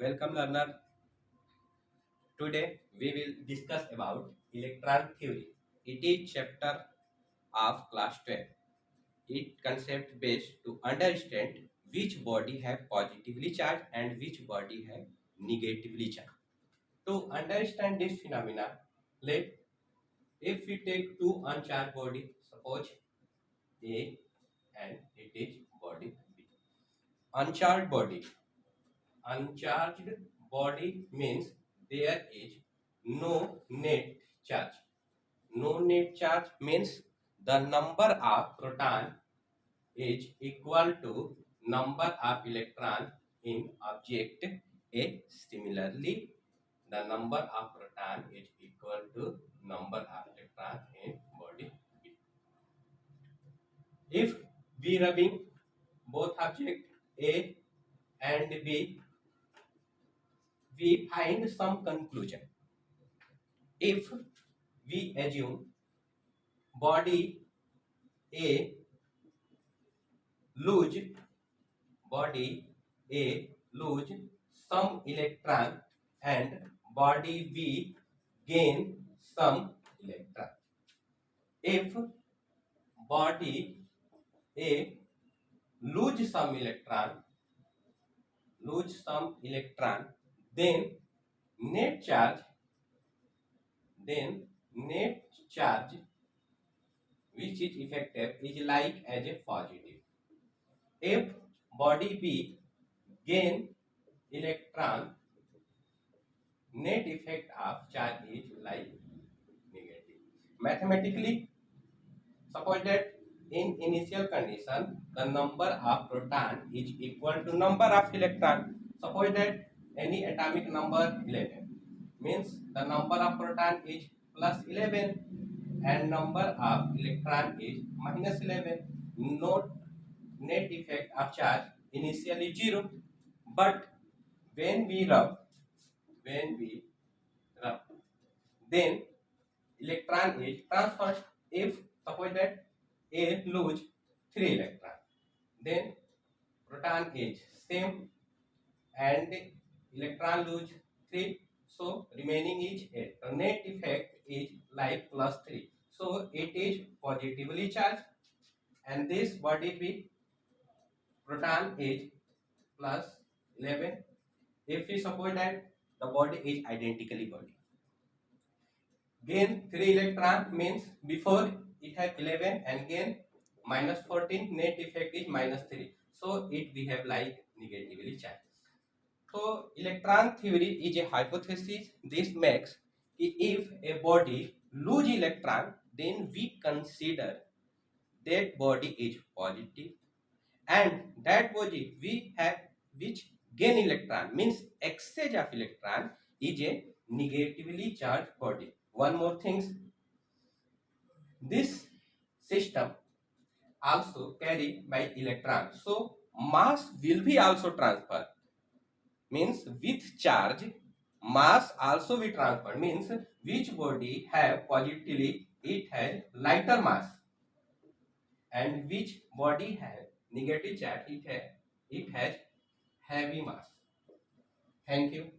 Welcome learner. Today we will discuss about electron theory. It is chapter of class 12. It concept based to understand which body have positively charged and which body have negatively charged. To understand this phenomena, let if we take two uncharged body, suppose A and it is body B. Uncharged body. Uncharged body means there is no net charge. No net charge means the number of proton is equal to number of electron in object A. Similarly, the number of proton is equal to number of electron in body B. If we rubbing both object A and B, we find some conclusion. If we assume body A lose body A lose some electron and body B gain some electron. If body A lose some electron, then net charge which is effective is like as a positive. If body B gain electron, net effect of charge is like negative. Mathematically, suppose that in initial condition the number of proton is equal to number of electron. Suppose that any atomic number 11 means the number of proton is plus 11 and number of electron is minus 11. Note net effect of charge initially 0, but when we rub then electron is transferred. If suppose that A lose 3 electron, then proton is same and electron lose 3, so remaining is 8. The net effect is like plus 3, so it is positively charged, and this body B proton is plus 11. If we suppose that the body is identically body, gain 3 electron means before it has 11 and gain minus 14, net effect is minus 3, so it behave like negatively charged. So electron theory is a hypothesis. This makes if a body lose electron, then we consider that body is positive, and that body we have which gain electron means exchange of electron is a negatively charged body. One more thing, this system also carried by electron, so mass will be also transferred, means with charge mass also be transferred, means which body have positively it has lighter mass and which body has negative charge it has heavy mass. Thank you.